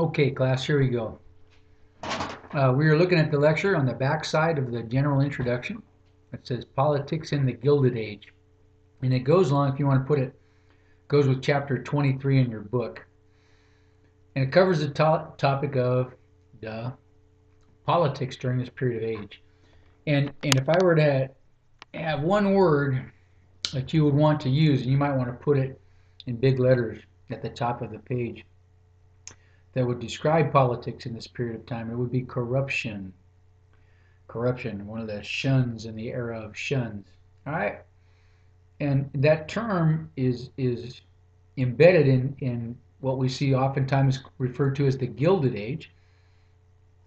Okay, class, here we go. We are looking at the lecture on the back side of the general introduction. It says Politics in the Gilded Age. And it goes along, if you want to put it, goes with chapter 23 in your book. And it covers the topic of politics during this period of age. And if I were to have one word that you would want to use, and you might want to put it in big letters at the top of the page, that would describe politics in this period of time, it would be corruption. Corruption, one of the shuns in the era of shuns. All right, and that term is embedded in what we see oftentimes referred to as the Gilded Age.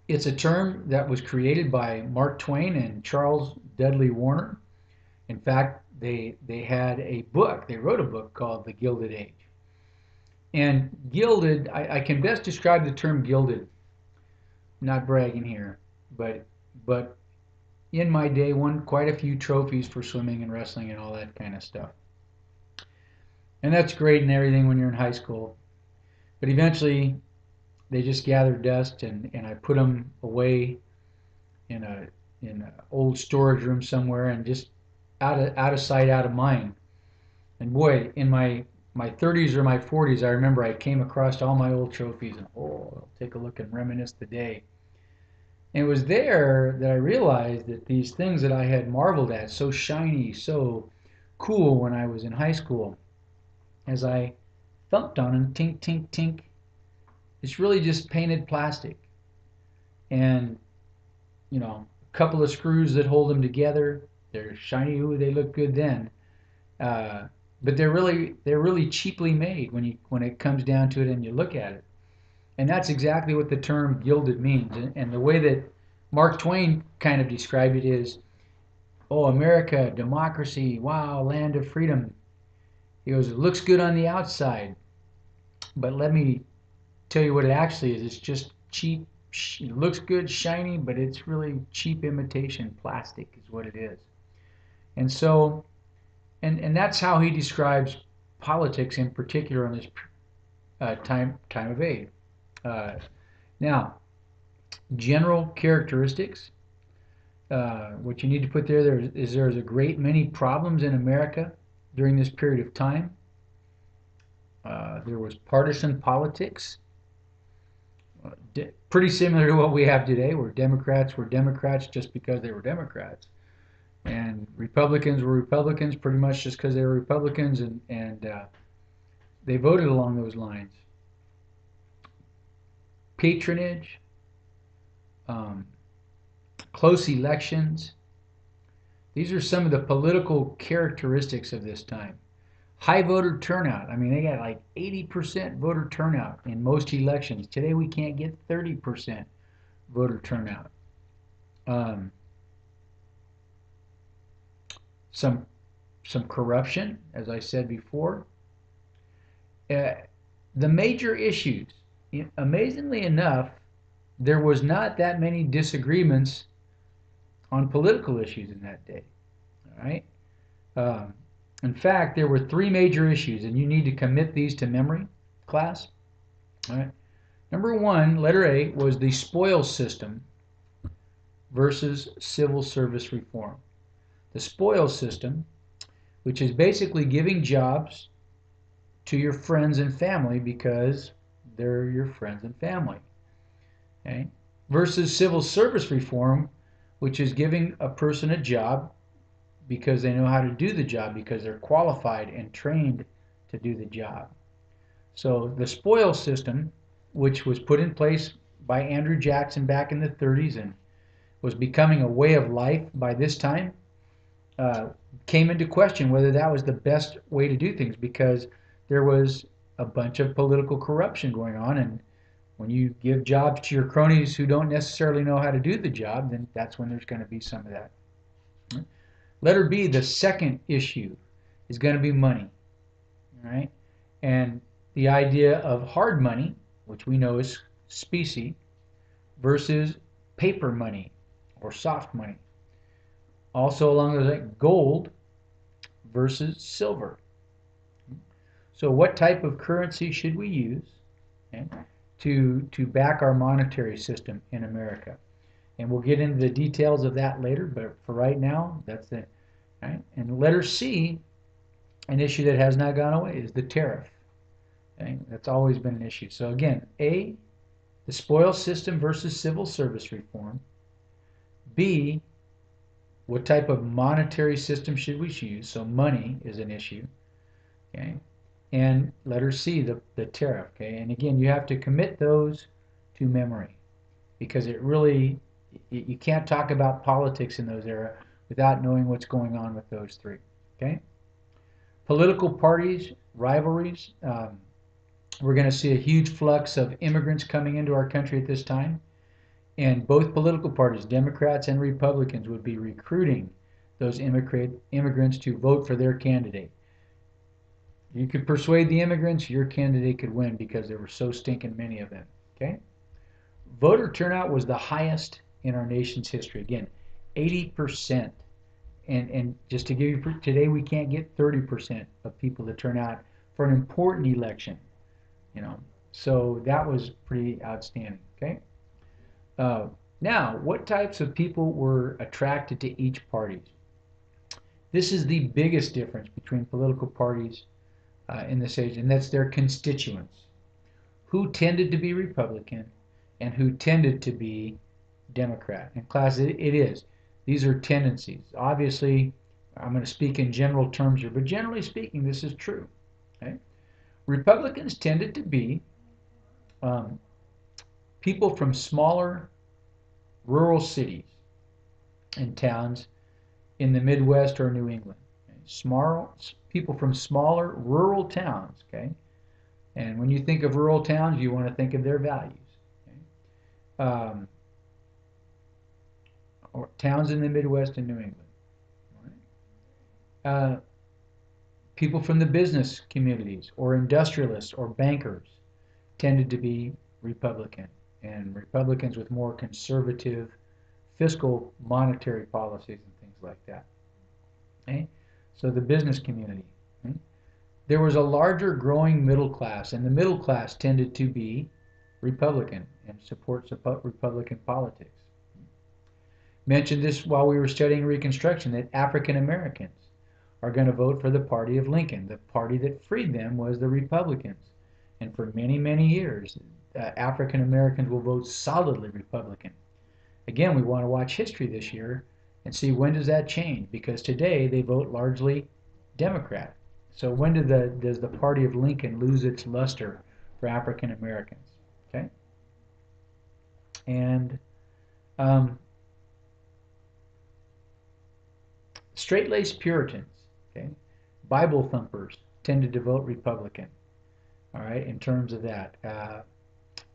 It's a term that was created by Mark Twain and Charles Dudley Warner. In fact, they had a book. They wrote a book called The Gilded Age. And gilded, I can best describe the term gilded. Not bragging here, but in my day won quite a few trophies for swimming and wrestling and all that kind of stuff. And that's great and everything when you're in high school. But eventually they just gathered dust and I put them away in a old storage room somewhere and just out of sight, out of mind. And boy, in my 30s or my 40s, I remember I came across all my old trophies and I'll take a look and reminisce the day. And it was there that I realized that these things that I had marveled at, so shiny, so cool when I was in high school, as I thumped on them, tink, tink, tink, it's really just painted plastic. And, a couple of screws that hold them together. They're shiny, ooh, they look good then. But they're really cheaply made when it comes down to it and you look at it. And that's exactly what the term gilded means. And the way that Mark Twain kind of described it is, oh, America, democracy, wow, land of freedom. He goes, it looks good on the outside, but let me tell you what it actually is. It's just cheap. It looks good, shiny, but it's really cheap imitation plastic is what it is. And so, and that's how he describes politics in particular in this time of age. Now, general characteristics. What you need to put there is there's a great many problems in America during this period of time. There was partisan politics, pretty similar to what we have today, where Democrats were Democrats just because they were Democrats, and Republicans were Republicans pretty much just because they were Republicans, and they voted along those lines. Patronage, um, close elections. These are some of the political characteristics of this time. High voter turnout. I mean, they got like 80% voter turnout in most elections. Today we can't get 30% voter turnout. Um, some corruption, as I said before. The major issues, amazingly enough, there was not that many disagreements on political issues in that day. All right. In fact, there were three major issues, and you need to commit these to memory, class. All right. Number one, letter A, was the spoils system versus civil service reform. The spoils system, which is basically giving jobs to your friends and family because they're your friends and family. Okay? Versus civil service reform, which is giving a person a job because they know how to do the job, because they're qualified and trained to do the job. So the spoils system, which was put in place by Andrew Jackson back in the 30s and was becoming a way of life by this time, came into question whether that was the best way to do things, because there was a bunch of political corruption going on, and when you give jobs to your cronies who don't necessarily know how to do the job, then that's when there's going to be some of that. Letter B, the second issue, is going to be money. All right? And the idea of hard money, which we know is specie, versus paper money or soft money. Also along those lines, gold versus silver. So what type of currency should we use? Okay? to back our monetary system in America. And we'll get into the details of that later, but for right now, that's it. Right? And letter C, an issue that has not gone away, is the tariff. Okay? That's always been an issue. So again, A, the spoils system versus civil service reform. B, what type of monetary system should we use? So money is an issue. Okay? And letter C, the tariff. Okay? And again, you have to commit those to memory because it really, you can't talk about politics in those eras without knowing what's going on with those three. Okay? Political parties, rivalries. We're going to see a huge flux of immigrants coming into our country at this time. And both political parties, Democrats and Republicans, would be recruiting those immigrants to vote for their candidate. You could persuade the immigrants, your candidate could win because there were so stinking many of them. Okay? Voter turnout was the highest in our nation's history. Again, 80%. And just to give you, today we can't get 30% of people to turn out for an important election. So that was pretty outstanding. Okay. Now, what types of people were attracted to each party? This is the biggest difference between political parties in this age, and that's their constituents. Who tended to be Republican and who tended to be Democrat. In class, it is. These are tendencies. Obviously, I'm going to speak in general terms here, but generally speaking, this is true. Okay? Republicans tended to be people from smaller rural cities and towns in the Midwest or New England. Okay? Small people from smaller rural towns. Okay, and when you think of rural towns, you want to think of their values. Okay? Or towns in the Midwest and New England. Right? People from the business communities or industrialists or bankers tended to be Republican, and Republicans with more conservative fiscal monetary policies and things like that. Okay? So the business community. Okay? There was a larger growing middle class, and the middle class tended to be Republican and support Republican politics. Mentioned this while we were studying Reconstruction, that African Americans are going to vote for the party of Lincoln. The party that freed them was the Republicans. And for many, many years, African Americans will vote solidly Republican. Again, we want to watch history this year and see when does that change, because today they vote largely Democrat. So when does the party of Lincoln lose its luster for African Americans? Okay? And straight-laced Puritans, okay, Bible thumpers tended to vote Republican. All right, in terms of that,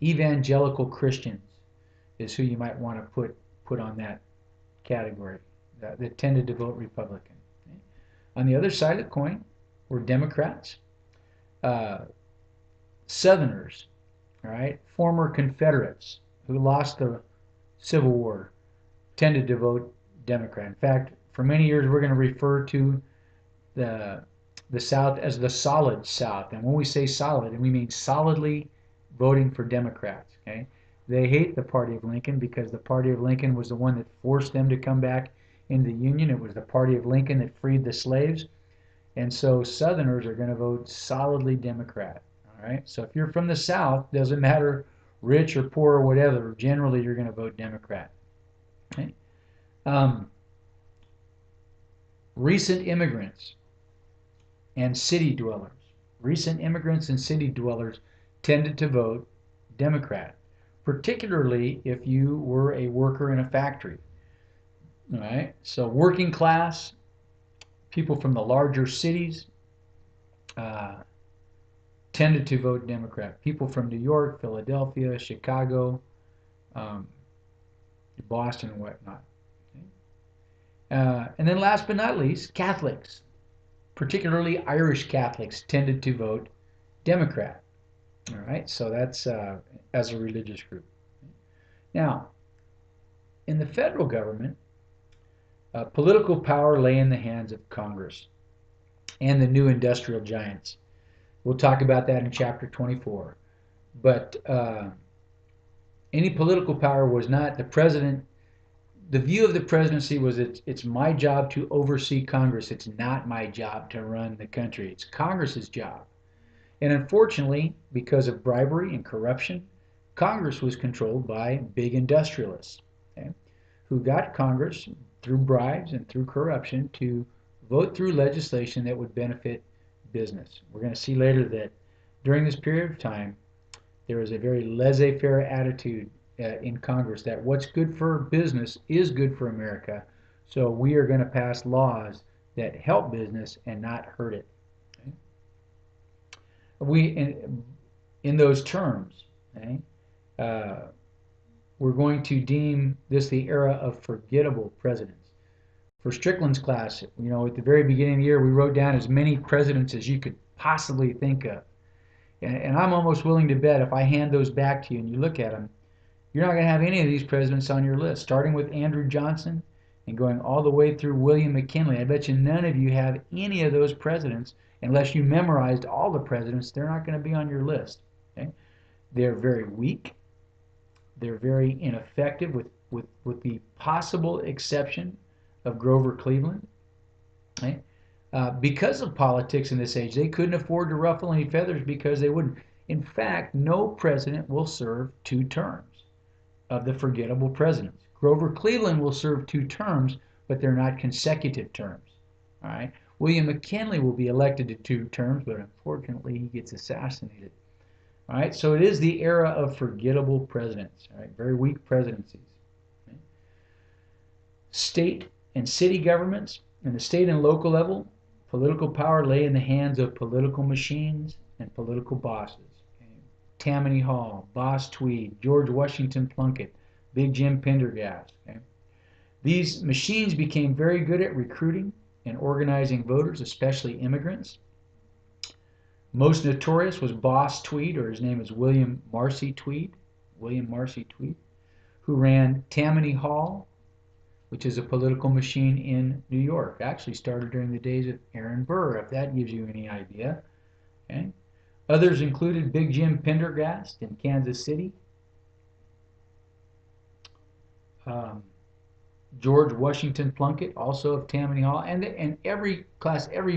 evangelical Christians is who you might want to put on that category that tended to vote Republican. Okay? On the other side of the coin were Democrats, Southerners, all right, former Confederates who lost the Civil War tended to vote Democrat. In fact, for many years we're going to refer to the South as the solid South. And when we say solid, we mean solidly voting for Democrats. Okay? They hate the party of Lincoln because the party of Lincoln was the one that forced them to come back into the Union. It was the party of Lincoln that freed the slaves. And so Southerners are going to vote solidly Democrat. All right? So if you're from the South, doesn't matter rich or poor or whatever, generally you're going to vote Democrat. Okay? Recent immigrants and city dwellers. Recent immigrants and city dwellers tended to vote Democrat, particularly if you were a worker in a factory. All right? So working class, people from the larger cities tended to vote Democrat. People from New York, Philadelphia, Chicago, Boston, and whatnot. And then last but not least, Catholics, particularly Irish Catholics, tended to vote Democrat. All right, so that's as a religious group. Now, in the federal government, political power lay in the hands of Congress and the new industrial giants. We'll talk about that in chapter 24. But any political power was not the president. The view of the presidency was it's my job to oversee Congress. It's not my job to run the country. It's Congress's job. And unfortunately, because of bribery and corruption, Congress was controlled by big industrialists, okay, who got Congress through bribes and through corruption to vote through legislation that would benefit business. We're going to see later that during this period of time, there was a very laissez-faire attitude in Congress that what's good for business is good for America. So we are going to pass laws that help business and not hurt it. Okay? We in those terms, okay, uh, we're going to deem this the era of forgettable presidents. For Strickland's class, at the very beginning of the year, we wrote down as many presidents as you could possibly think of. And I'm almost willing to bet if I hand those back to you and you look at them, you're not going to have any of these presidents on your list, starting with Andrew Johnson and going all the way through William McKinley. I bet you none of you have any of those presidents unless you memorized all the presidents. They're not going to be on your list. Okay? They're very weak. They're very ineffective, with the possible exception of Grover Cleveland. Okay? Because of politics in this age, they couldn't afford to ruffle any feathers because they wouldn't. In fact, no president will serve 2 terms of the forgettable presidents. Grover Cleveland will serve 2 terms, but they're not consecutive terms. All right. William McKinley will be elected to 2 terms, but unfortunately he gets assassinated. All right. So it is the era of forgettable presidents. All right. Very weak presidencies. Okay? State and city governments, and the state and local level, political power lay in the hands of political machines and political bosses. Tammany Hall, Boss Tweed, George Washington Plunkett, Big Jim Pendergast. Okay? These machines became very good at recruiting and organizing voters, especially immigrants. Most notorious was Boss Tweed, or his name is William Marcy Tweed, who ran Tammany Hall, which is a political machine in New York. Actually started during the days of Aaron Burr, if that gives you any idea. Okay? Others included Big Jim Pendergast in Kansas City, George Washington Plunkett, also of Tammany Hall, and every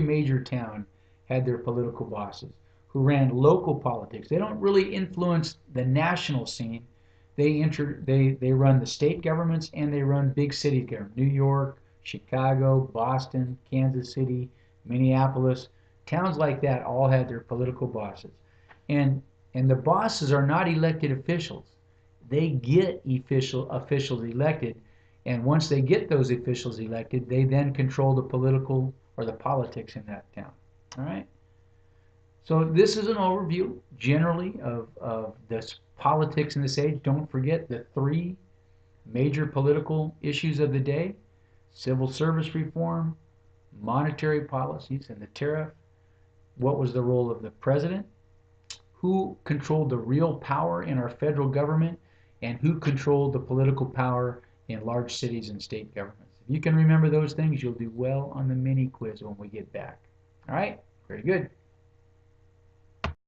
major town had their political bosses who ran local politics. They don't really influence the national scene. They run the state governments and they run big city governments. New York, Chicago, Boston, Kansas City, Minneapolis. Towns like that all had their political bosses. And the bosses are not elected officials. They get officials elected, and once they get those officials elected, they then control the political or the politics in that town. All right? So this is an overview generally of this politics in this age. Don't forget the 3 major political issues of the day: civil service reform, monetary policies, and the tariff. What was the role of the president? Who controlled the real power in our federal government? And who controlled the political power in large cities and state governments? If you can remember those things, you'll do well on the mini quiz when we get back. All right? Very good.